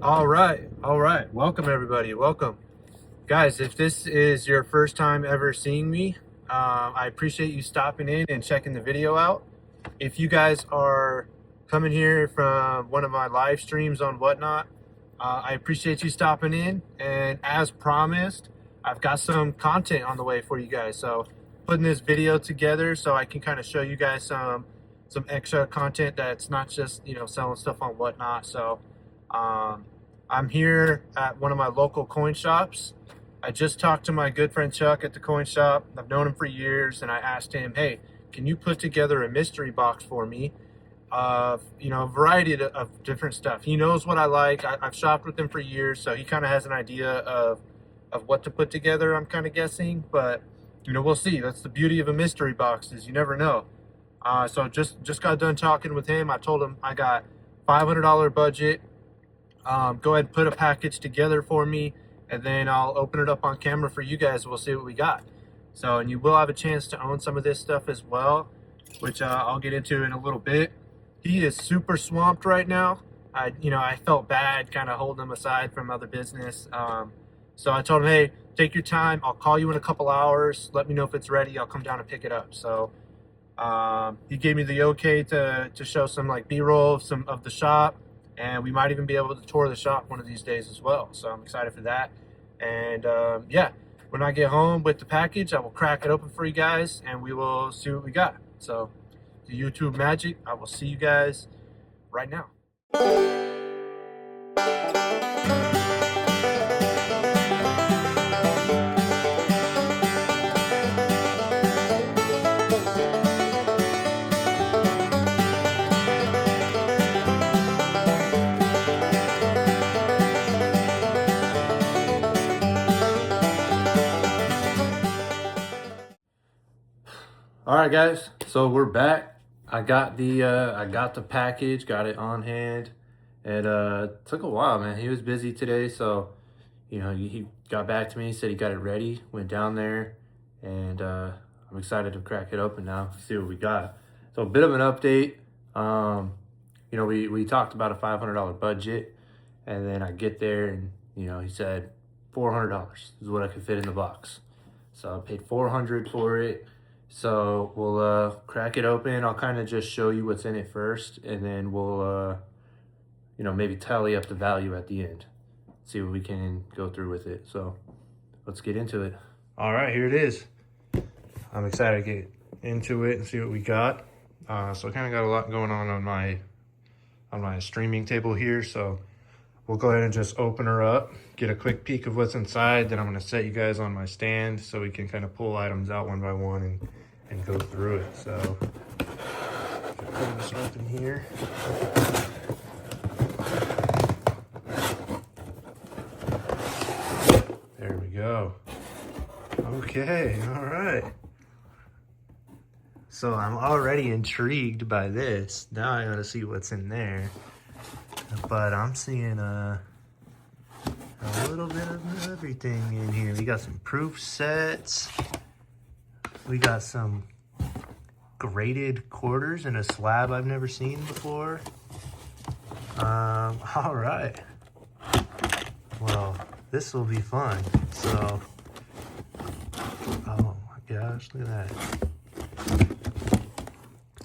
All right. Welcome, everybody. Welcome. Guys, if this is your first time ever seeing me, I appreciate you stopping in and checking the video out. If you guys are coming here from one of my live streams on Whatnot, I appreciate you stopping in. And as promised, I've got some content on the way for you guys. So putting this video together so I can kind of show you guys some extra content that's not just, selling stuff on Whatnot. So I'm here at one of my local coin shops. I just talked to my good friend Chuck at the coin shop. I've known him for years, and I asked him, hey, can you put together a mystery box for me of, a variety of different stuff. He knows what I like. I've shopped with him for years, so he kind of has an idea of what to put together, I'm kind of guessing. But, we'll see. That's the beauty of a mystery box, is you never know. So just got done talking with him. I told him I got $500 budget. Go ahead and put a package together for me, and then I'll open it up on camera for you guys. We'll see what we got. So, and you will have a chance to own some of this stuff as well, which I'll get into in a little bit. He is super swamped right now. I felt bad kind of holding him aside from other business. So I told him, hey, take your time. I'll call you in a couple hours. Let me know if it's ready. I'll come down and pick it up. So he gave me the okay to show some like B-roll of the shop. And we might even be able to tour the shop one of these days as well. So I'm excited for that. And yeah, when I get home with the package, I will crack it open for you guys and we will see what we got. So the YouTube magic, I will see you guys right now. All right, guys, so we're back. I got the package, got it on hand. It took a while, man. He was busy today, so he got back to me, said he got it ready, went down there, and I'm excited to crack it open now, see what we got. So a bit of an update. We talked about a $500 budget, and then I get there and he said $400 is what I could fit in the box. So I paid $400 for it. So we'll crack it open. I'll kind of just show you what's in it first, and then we'll maybe tally up the value at the end, see what we can go through with it. So let's get into it. All right, here it is. I'm excited to get into it and see what we got. So I kind of got a lot going on my streaming table here. So we'll go ahead and just open her up, get a quick peek of what's inside. Then I'm going to set you guys on my stand so we can kind of pull items out one by one and go through it. So put this open here. There we go. Okay, all right. So I'm already intrigued by this. Now I gotta see what's in there. But I'm seeing a little bit of everything in here. We got some proof sets. We got some graded quarters in a slab I've never seen before. All right. Well, this will be fun. So, oh my gosh, look at that.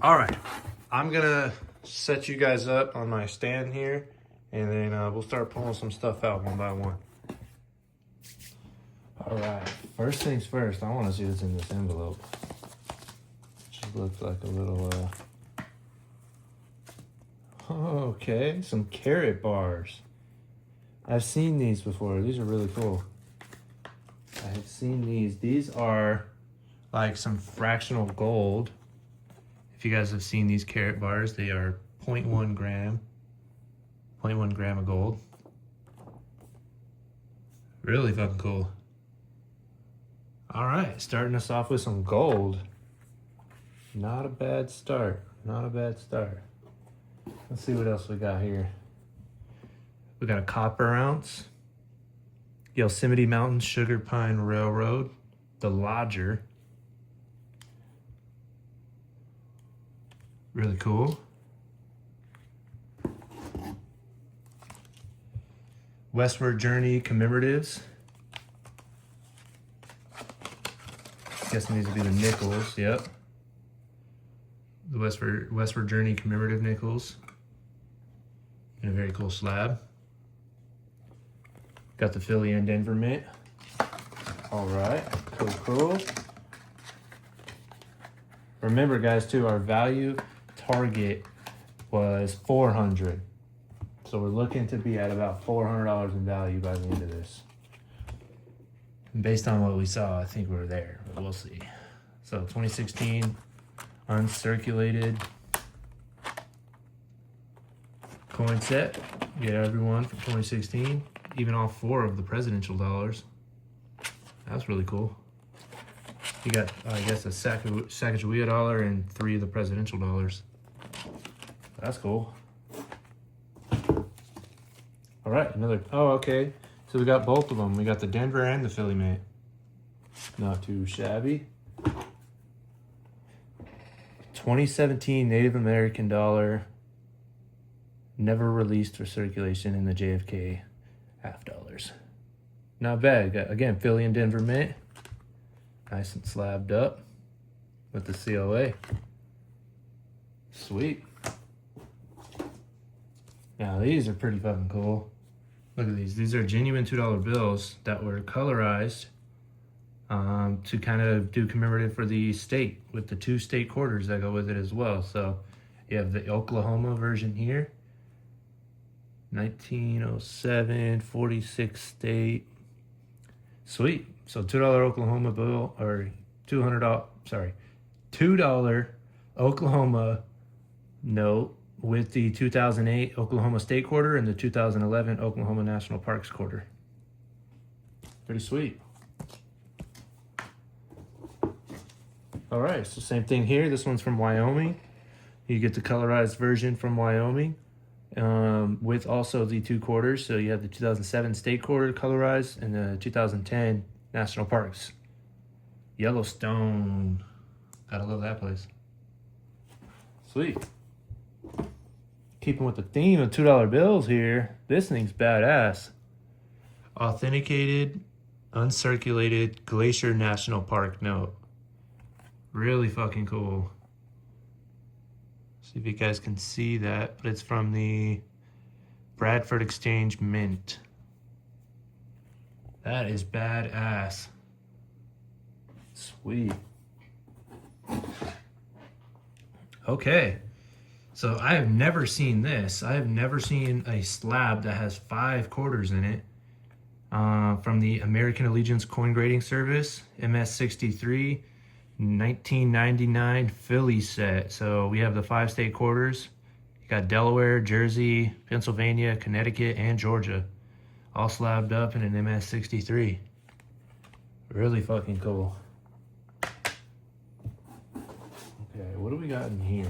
All right, I'm gonna set you guys up on my stand here, and then we'll start pulling some stuff out one by one. All right, first things first, I want to see what's in this envelope. Just looks like a little okay, some carrot bars. I've seen these before. These are really cool. I have seen these are like some fractional gold. If you guys have seen these carrot bars, they are 0.1 gram of gold. Really fucking cool. All right, starting us off with some gold. Not a bad start, not a bad start. Let's see what else we got here. We got a copper ounce, Yosemite Mountain Sugar Pine Railroad, the Lodger. Really cool. Westward Journey commemoratives. Guessing these would be the nickels. Yep. The Westward Journey commemorative nickels. In a very cool slab. Got the Philly and Denver mint. All right, cool. Remember, guys, too, our value target was 400. So we're looking to be at about $400 in value by the end of this. And based on what we saw, I think we're there, but we'll see. So 2016 uncirculated coin set. You get everyone from 2016, even all 4 of the presidential dollars. That's really cool. You got, I guess, a Sacagawea dollar and 3 of the presidential dollars. That's cool. All right, another, oh, okay. So we got both of them. We got the Denver and the Philly mint. Not too shabby. 2017 Native American dollar. Never released for circulation in the JFK half dollars. Not bad. Got, again, Philly and Denver mint. Nice and slabbed up with the COA. Sweet. Now these are pretty fucking cool. Look at these. These are genuine $2 bills that were colorized to kind of do commemorative for the state with the 2 state quarters that go with it as well. So you have the Oklahoma version here. 1907, 46 state. Sweet. So $2 Oklahoma bill, or $2 Oklahoma note with the 2008 Oklahoma State quarter and the 2011 Oklahoma National Parks quarter. Pretty sweet. All right, so same thing here. This one's from Wyoming. You get the colorized version from Wyoming with also the 2 quarters. So you have the 2007 State quarter colorized and the 2010 National Parks. Yellowstone. Gotta love that place. Sweet. Keeping with the theme of $2 bills here, this thing's badass. Authenticated, uncirculated Glacier National Park note. Really fucking cool. See if you guys can see that, but it's from the Bradford Exchange Mint. That is badass. Sweet. Okay. So I have never seen this. I have never seen a slab that has 5 quarters in it. From the American Allegiance Coin Grading Service, MS63, 1999 Philly set. So we have the 5 state quarters. You got Delaware, Jersey, Pennsylvania, Connecticut, and Georgia. All slabbed up in an MS63. Really fucking cool. Okay, what do we got in here?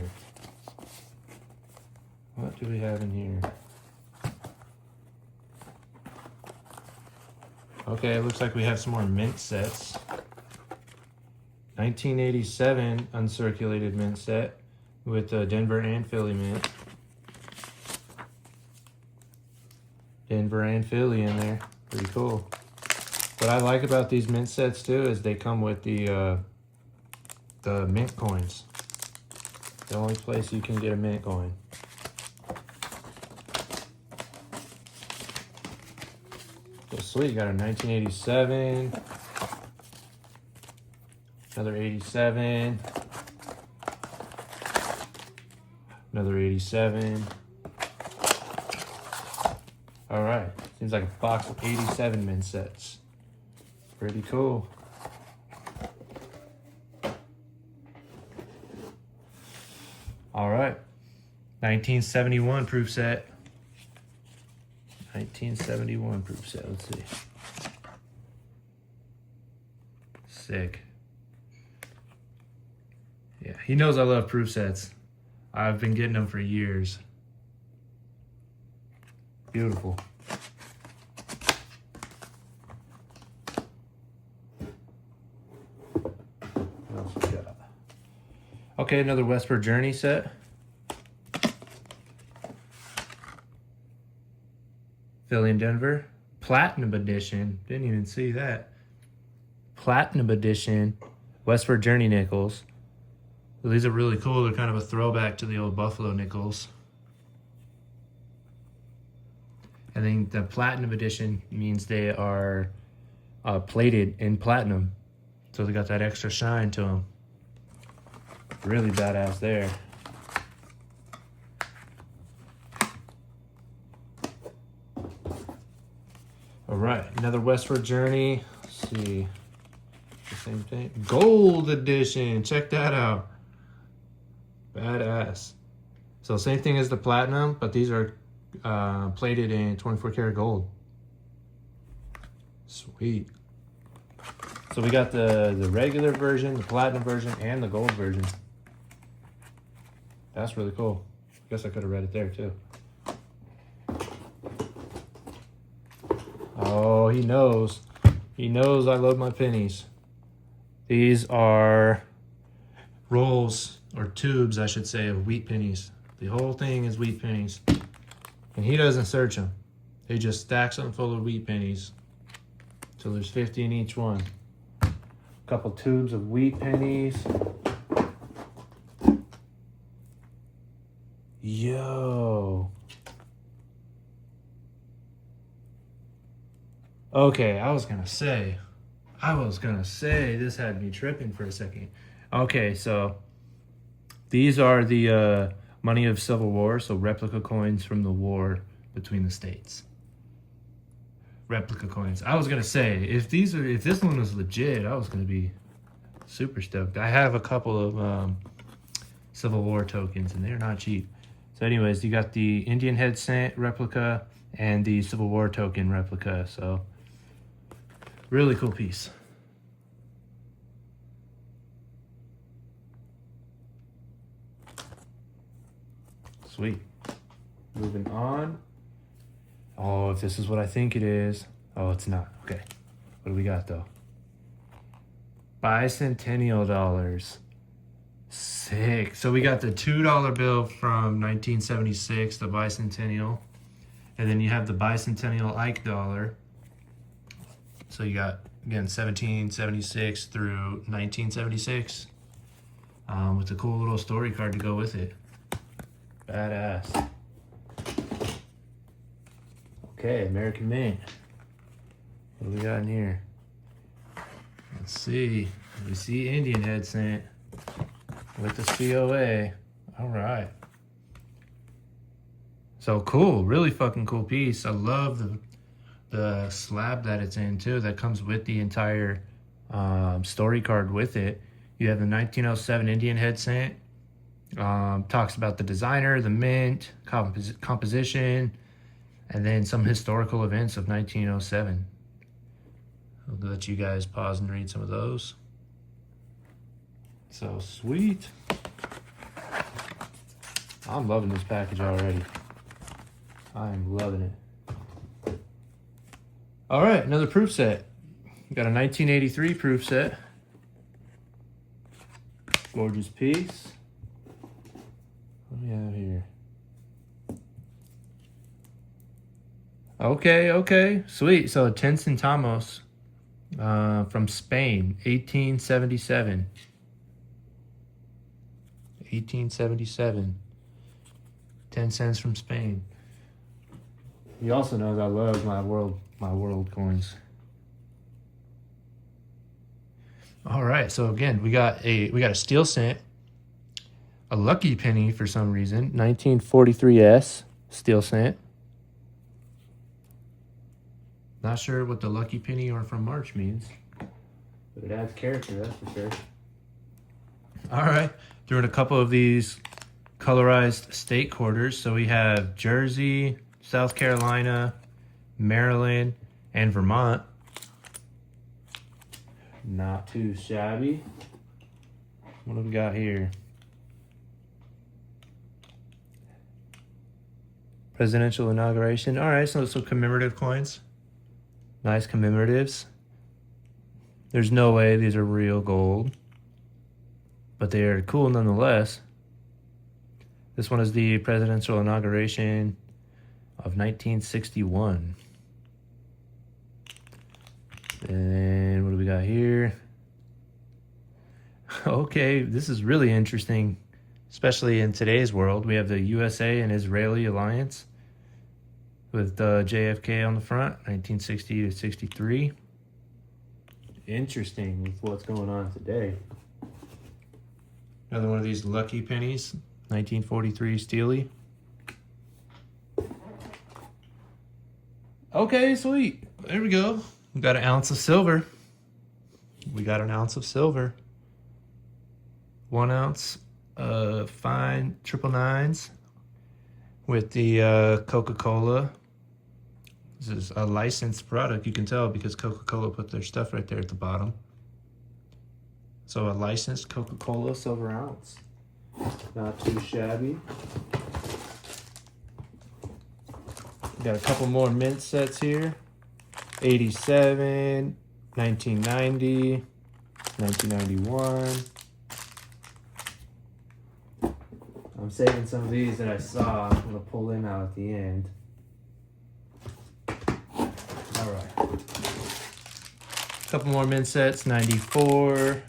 What do we have in here? Okay, it looks like we have some more mint sets. 1987 uncirculated mint set with Denver and Philly mint. Denver and Philly in there. Pretty cool. What I like about these mint sets too is they come with the mint coins. The only place you can get a mint coin. So sweet, you got a 1987, another 87, another 87. All right, seems like a box of 87 mint sets. Pretty cool. All right, 1971 proof set. 1971 proof set. Let's see. Sick. Yeah, he knows I love proof sets. I've been getting them for years. Beautiful. What else we got? Okay, another Westward Journey set. Philly and Denver, Platinum edition. Didn't even see that. Platinum edition Westward Journey nickels. Well, these are really cool. They're kind of a throwback to the old Buffalo nickels. I think the platinum edition means they are plated in platinum. So they got that extra shine to them. Really badass there. All right, another Westward Journey. Let's see. The same thing. Gold edition. Check that out. Badass. So same thing as the platinum, but these are plated in 24 karat gold. Sweet. So we got the regular version, the platinum version, and the gold version. That's really cool. I guess I could have read it there too. Oh, he knows. He knows I love my pennies. These are rolls, or tubes, I should say, of wheat pennies. The whole thing is wheat pennies. And he doesn't search them. He just stacks them full of wheat pennies. So there's 50 in each one. A couple tubes of wheat pennies. Yo. Okay, I was gonna say this had me tripping for a second. Okay, so these are the money of Civil War, so replica coins from the war between the states. Replica coins. I was gonna say if this one was legit, I was gonna be super stoked. I have a couple of Civil War tokens, and they're not cheap. So, anyways, you got the Indian head cent replica and the Civil War token replica. So, really cool piece. Sweet. Moving on. Oh, if this is what I think it is. Oh, it's not. Okay. What do we got, though? Bicentennial dollars. Sick. So we got the $2 bill from 1976, the bicentennial. And then you have the bicentennial Ike dollar. So you got, again, 1776 through 1976. With a cool little story card to go with it. Badass. Okay, American Mint. What do we got in here? Let's see. We see Indian head cent with the COA. All right. So cool. Really fucking cool piece. I love the slab that it's in too. That comes with the entire story card with it. You have the 1907 Indian head cent. Talks about the designer, the mint, composition, and then some historical events of 1907. I'll let you guys pause and read some of those. So sweet. I'm loving this package already. I am loving it. All right, another proof set. Got a 1983 proof set. Gorgeous piece. What do we have here? Okay, sweet. So 10 centavos from Spain, 1877. 1877. 10 cents from Spain. He also knows I love my world coins. All right, so again, we got a steel cent, a lucky penny for some reason, 1943S steel cent. Not sure what the lucky penny or from March means, but it adds character, that's for sure. All right, threw in a couple of these colorized state quarters. So we have Jersey, South Carolina, Maryland, and Vermont. Not too shabby. What do we got here? Presidential inauguration. All right, so some commemorative coins. Nice commemoratives. There's no way these are real gold, but they are cool nonetheless. This one is the presidential inauguration of 1961. And what do we got here? Okay, this is really interesting, especially in today's world. We have the USA and Israeli alliance with JFK on the front, 1960 to 63. Interesting with what's going on today. Another one of these lucky pennies, 1943 Steely. Okay, sweet. There we go. We got an ounce of silver. We got an ounce of silver. 1 ounce of fine triple nines with the Coca-Cola. This is a licensed product, you can tell, because Coca-Cola put their stuff right there at the bottom. So a licensed Coca-Cola silver ounce. Not too shabby. Got a couple more mint sets here. 87, 1990, 1991. I'm saving some of these that I saw. I'm gonna pull them out at the end. All right. A couple more mint sets. 94,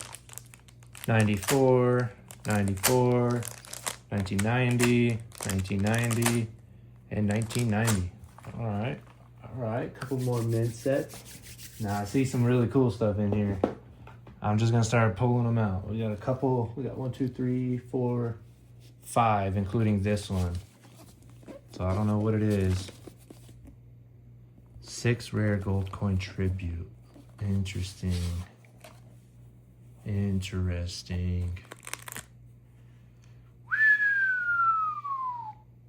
94, 94, 1990, 1990, and 1990. All right. All right. A couple more mint sets. Now I see some really cool stuff in here. I'm just gonna start pulling them out. We got a couple. We got 1, 2, 3, 4, 5, including this one. So I don't know what it is. 6 rare gold coin tribute. Interesting. Interesting.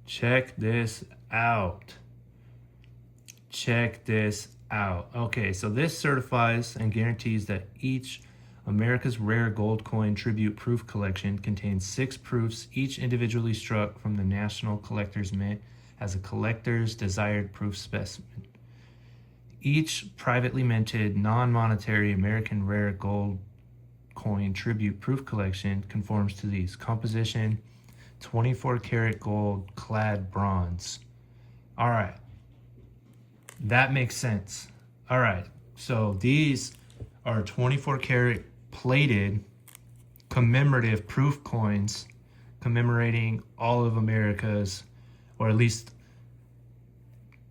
Check this out. Check this out. Okay, so this certifies and guarantees that each America's Rare Gold Coin Tribute Proof Collection contains 6 proofs, each individually struck from the National Collector's Mint as a collector's desired proof specimen. Each privately minted, non-monetary American Rare Gold Coin Tribute Proof Collection conforms to these. Composition, 24 karat gold clad bronze. All right. That makes sense. All right. So these are 24 karat plated commemorative proof coins commemorating all of America's, or at least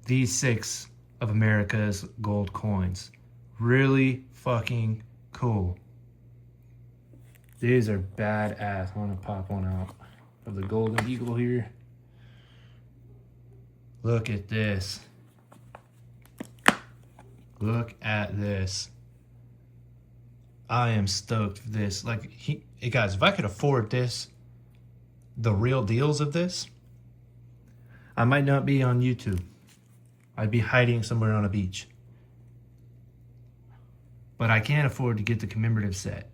these 6 of America's gold coins. Really fucking cool. These are badass. I want to pop one out of the Golden Eagle here. Look at this. Look at this. I am stoked for this. Like, hey guys, if I could afford this, the real deals of this, I might not be on YouTube. I'd be hiding somewhere on a beach. But I can't afford to get the commemorative set.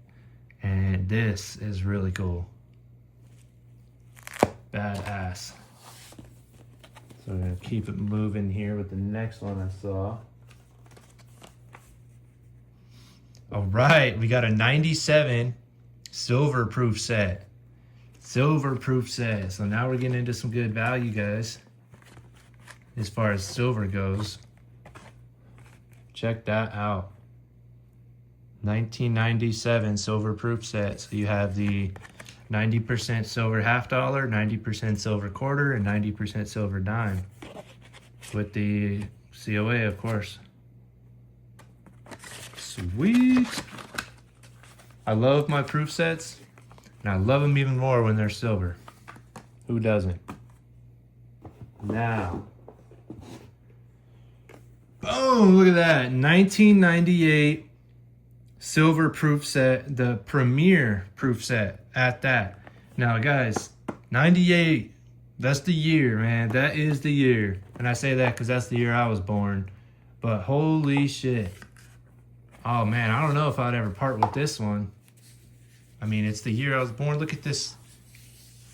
And this is really cool. Badass. So we're gonna keep it moving here with the next one I saw. All right, we got a 97 silver proof set. Silver proof set. So now we're getting into some good value, guys, as far as silver goes. Check that out. 1997 silver proof set. So you have the 90% silver half dollar, 90% silver quarter, and 90% silver dime. With the COA, of course. Sweet. I love my proof sets, and I love them even more when they're silver. Who doesn't? Now, boom, look at that. 1998 silver proof set, the premier proof set at that. Now, guys, 98, that's the year, man. That is the year. And I say that because that's the year I was born. But holy shit. Oh man, I don't know if I'd ever part with this one. I mean, it's the year I was born. Look at this,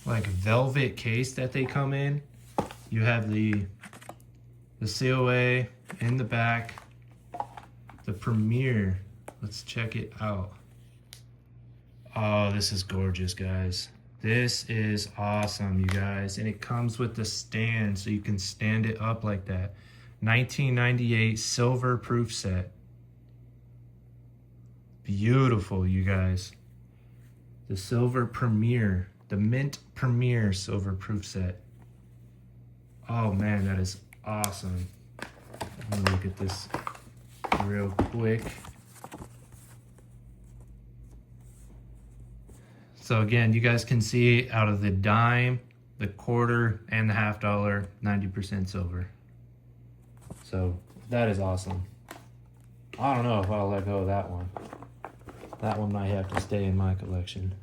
like, velvet case that they come in. You have the COA in the back, the premiere. Let's check it out. Oh, this is gorgeous, guys. This is awesome, you guys. And it comes with the stand, so you can stand it up like that. 1998 silver proof set. Beautiful, you guys. The Silver Premier, the Mint Premier Silver Proof Set. Oh man, that is awesome. Let me look at this real quick. So again, you guys can see out of the dime, the quarter, and the half dollar, 90% silver. So that is awesome. I don't know if I'll let go of that one. That one might have to stay in my collection.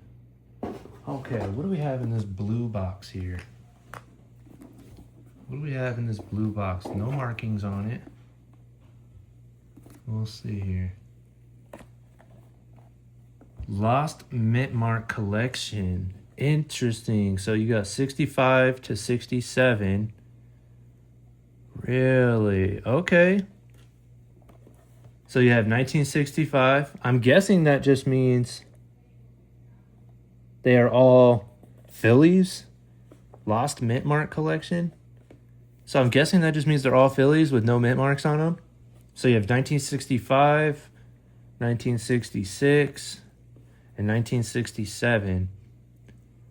Okay, what do we have in this blue box here? What do we have in this blue box? No markings on it. We'll see here. Lost Mint Mark Collection. Interesting. So you got 65 to 67. Really? Okay. So you have 1965. I'm guessing that just means they are all Phillies. Lost Mint Mark Collection. So I'm guessing that just means they're all Phillies with no mint marks on them. So you have 1965, 1966, and 1967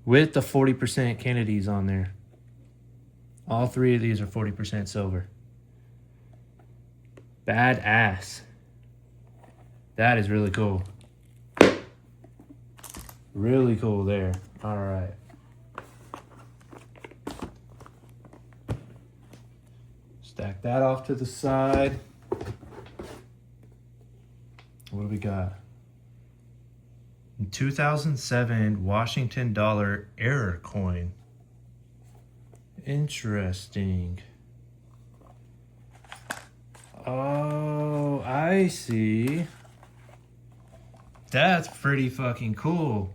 with the 40% Kennedys on there. All three of these are 40% silver. Badass. That is really cool. Really cool there. All right. Stack that off to the side. What do we got? In 2007 Washington dollar error coin. Interesting. Oh, I see. That's pretty fucking cool.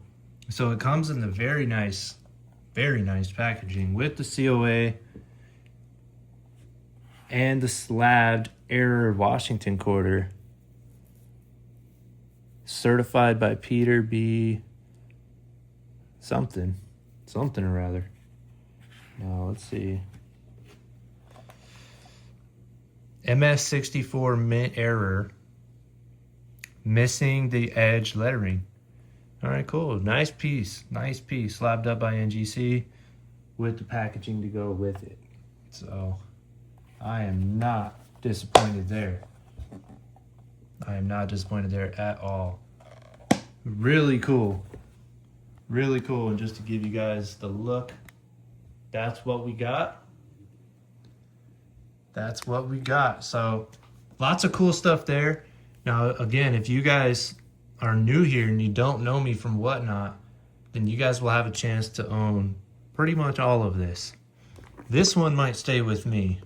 So it comes in the very nice packaging with the COA and the slabbed error Washington quarter. Certified by Peter B. Something or rather. Now let's see. MS64 mint error. Missing the edge lettering. All right, cool. Nice piece. Slabbed up by NGC with the packaging to go with it. So I am not disappointed there. I am not disappointed there at all. Really cool. Really cool. And just to give you guys the look, that's what we got. That's what we got. So lots of cool stuff there. Now, again, if you guys are new here and you don't know me from Whatnot, then you guys will have a chance to own pretty much all of this. This one might stay with me,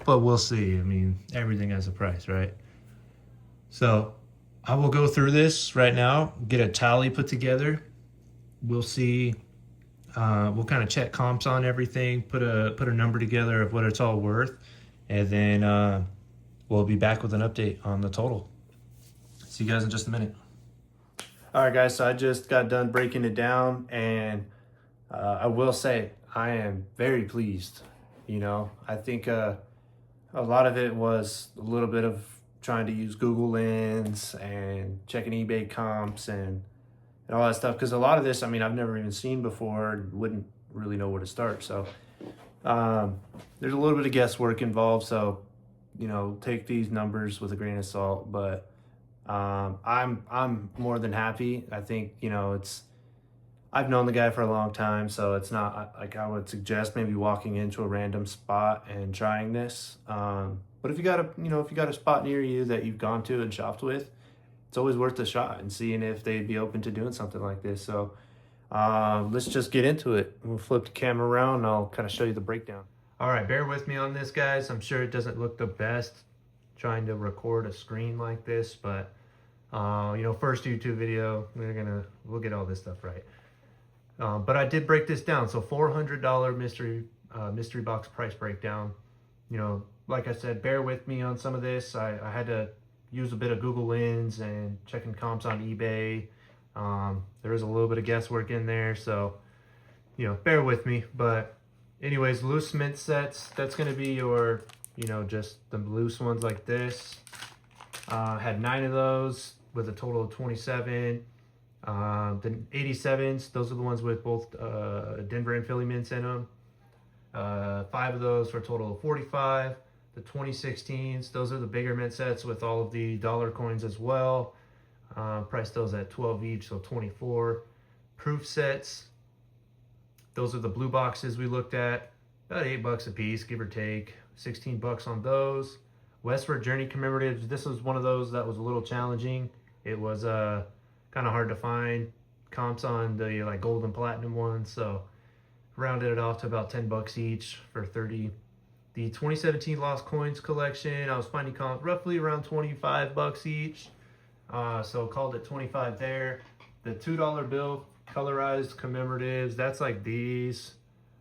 but we'll see. I mean, everything has a price, right? So I will go through this right now, get a tally put together. We'll see. We'll kind of check comps on everything, put a number together of what it's all worth, and then we'll be back with an update on the total. See you guys in just a minute. All right, guys, so I just got done breaking it down, and I will say I am very pleased. You know, I think a lot of it was a little bit of trying to use Google Lens and checking eBay comps and all that stuff, because a lot of this, I mean, I've never even seen before, wouldn't really know where to start. So there's a little bit of guesswork involved, so you know, take these numbers with a grain of salt, but I'm more than happy. I think, you know, I've known the guy for a long time, so it's not like I would suggest maybe walking into a random spot and trying this. But if you got a spot near you that you've gone to and shopped with, it's always worth a shot and seeing if they'd be open to doing something like this. So let's just get into it. We'll flip the camera around and I'll kind of show you the breakdown. All right, bear with me on this, guys. I'm sure it doesn't look the best trying to record a screen like this, but you know, first YouTube video, we'll get all this stuff right. But I did break this down. So $400 mystery box price breakdown. You know, like I said, bear with me on some of this. I had to use a bit of Google Lens and checking comps on eBay. There is a little bit of guesswork in there, so you know, bear with me. But anyways, loose mint sets, that's going to be your, you know, just the loose ones like this. Had 9 of those with a total of 27. The 87s, those are the ones with both Denver and Philly mints in them. 5 of those for a total of 45. The 2016s, those are the bigger mint sets with all of the dollar coins as well. Priced those at 12 each, so 24. Proof sets, those are the blue boxes we looked at. About $8 a piece, give or take. 16 bucks on those. Westward Journey commemoratives, this was one of those that was a little challenging. It was kind of hard to find comps on the like gold and platinum ones, so rounded it off to about 10 bucks each for 30. The 2017 Lost Coins collection, I was finding comps roughly around 25 bucks each, so called it 25 there. The $2 bill colorized commemoratives, that's like these,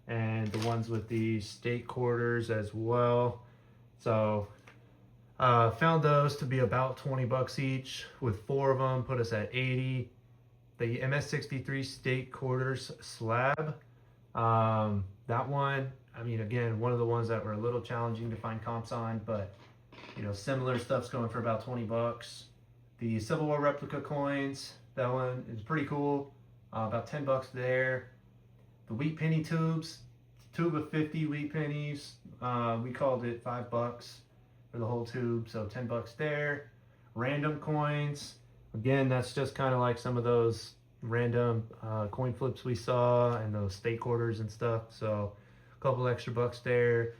and the ones with the state quarters as well. So found those to be about 20 bucks each, with 4 of them put us at 80. The MS63 state quarters slab, that one, I mean, again, one of the ones that were a little challenging to find comps on, but you know, similar stuff's going for about 20 bucks. The Civil War replica coins, that one is pretty cool, about 10 bucks there. The wheat penny tubes, tube of 50 wheat pennies, we called it 5 bucks for the whole tube, so 10 bucks there. Random coins, again, that's just kind of like some of those random coin flips we saw and those state quarters and stuff, so a couple extra bucks there.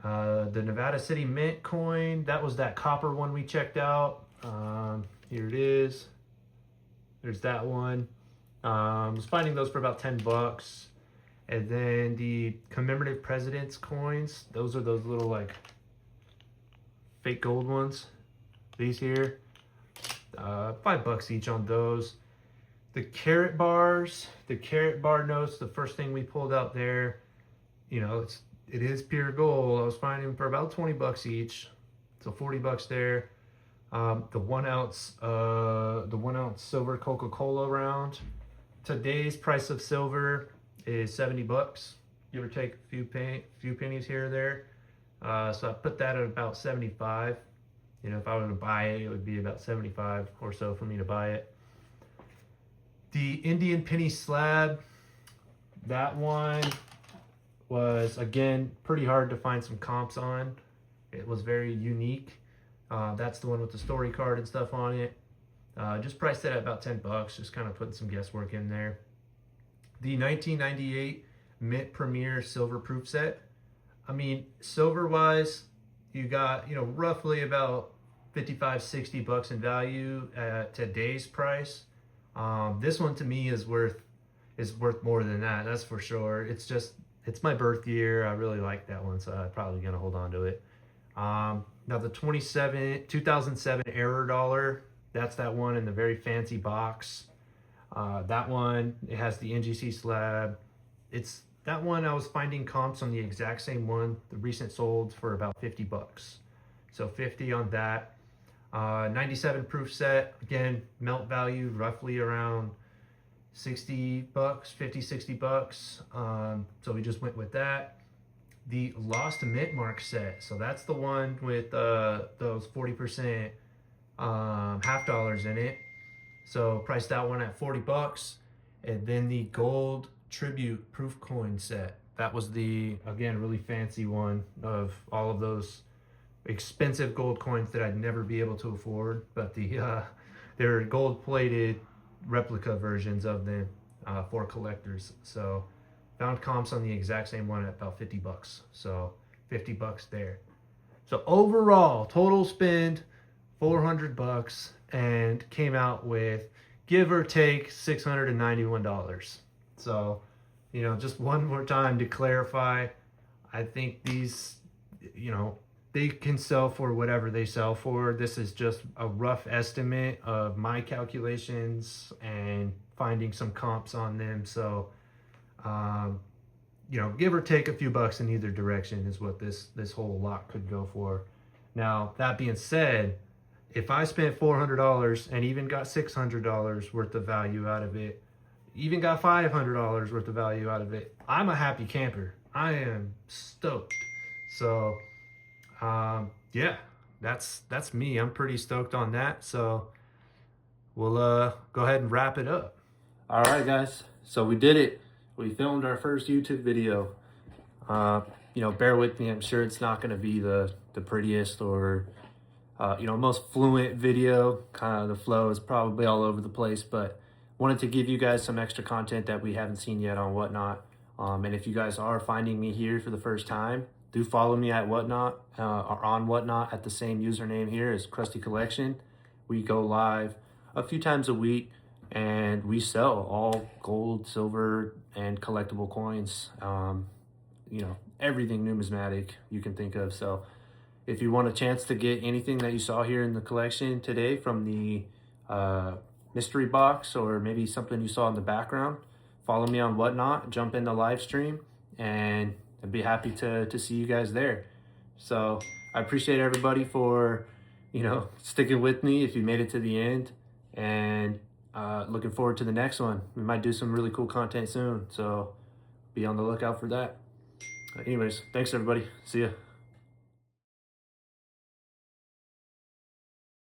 The Nevada City Mint coin, that was that copper one we checked out. Here it is. There's that one. Was finding those for about 10 bucks. And then the commemorative presidents coins, those are those little like fake gold ones. These here, 5 bucks each on those. The carrot bars, the carrot bar notes, the first thing we pulled out there, you know, it is pure gold. I was finding them for about 20 bucks each, so 40 bucks there. The 1 ounce silver Coca-Cola round. Today's price of silver is 70 bucks, give or take a few pennies here or there. So I put that at about 75. You know, if I were to buy it, it would be about 75 or so for me to buy it. The Indian penny slab, that one was, again, pretty hard to find some comps on. It was very unique. That's the one with the story card and stuff on it. Just priced it at about 10 bucks, just kind of putting some guesswork in there. The 1998 Mint Premier Silver Proof Set. I mean, silver-wise, you got, you know, roughly about 55, 60 bucks in value at today's price. This one to me is worth more than that, that's for sure. It's my birth year. I really like that one, so I'm probably gonna hold on to it. Now the 2007 Error Dollar, that's that one in the very fancy box. That one, it has the NGC slab. It's that one I was finding comps on the exact same one, the recent sold for about 50 bucks. So 50 on that. 97 proof set, again, melt value roughly around 60 bucks, 50, 60 bucks. So we just went with that. The Lost Mint Mark set, so that's the one with those 40% half dollars in it. So priced that one at 40 bucks. And then the Gold Tribute Proof Coin set, that was the, again, really fancy one of all of those expensive gold coins that I'd never be able to afford, but they're gold plated replica versions of them for collectors. So found comps on the exact same one at about 50 bucks. So 50 bucks there. So overall, total spend 400 bucks and came out with, give or take, $691. So, you know, just one more time to clarify, I think these, you know, they can sell for whatever they sell for. This is just a rough estimate of my calculations and finding some comps on them. So, you know, give or take a few bucks in either direction is what this whole lot could go for. Now, that being said, if I spent $400 and even got $600 worth of value out of it, even got $500 worth of value out of it, I'm a happy camper. I am stoked. So, yeah, that's me. I'm pretty stoked on that. So we'll go ahead and wrap it up. All right, guys. So we did it. We filmed our first YouTube video. You know, bear with me. I'm sure it's not going to be the prettiest or you know, most fluent video. Kind of the flow is probably all over the place, but wanted to give you guys some extra content that we haven't seen yet on Whatnot. And if you guys are finding me here for the first time, do follow me at Whatnot or on Whatnot at the same username here as krustycollection. We go live a few times a week, and we sell all gold, silver, and collectible coins. You know, everything numismatic you can think of. So if you want a chance to get anything that you saw here in the collection today from the mystery box, or maybe something you saw in the background, follow me on Whatnot, jump in the live stream, and I'd be happy to see you guys there. So I appreciate everybody for, you know, sticking with me if you made it to the end, and looking forward to the next one. We might do some really cool content soon, so be on the lookout for that. Anyways, thanks everybody. See ya.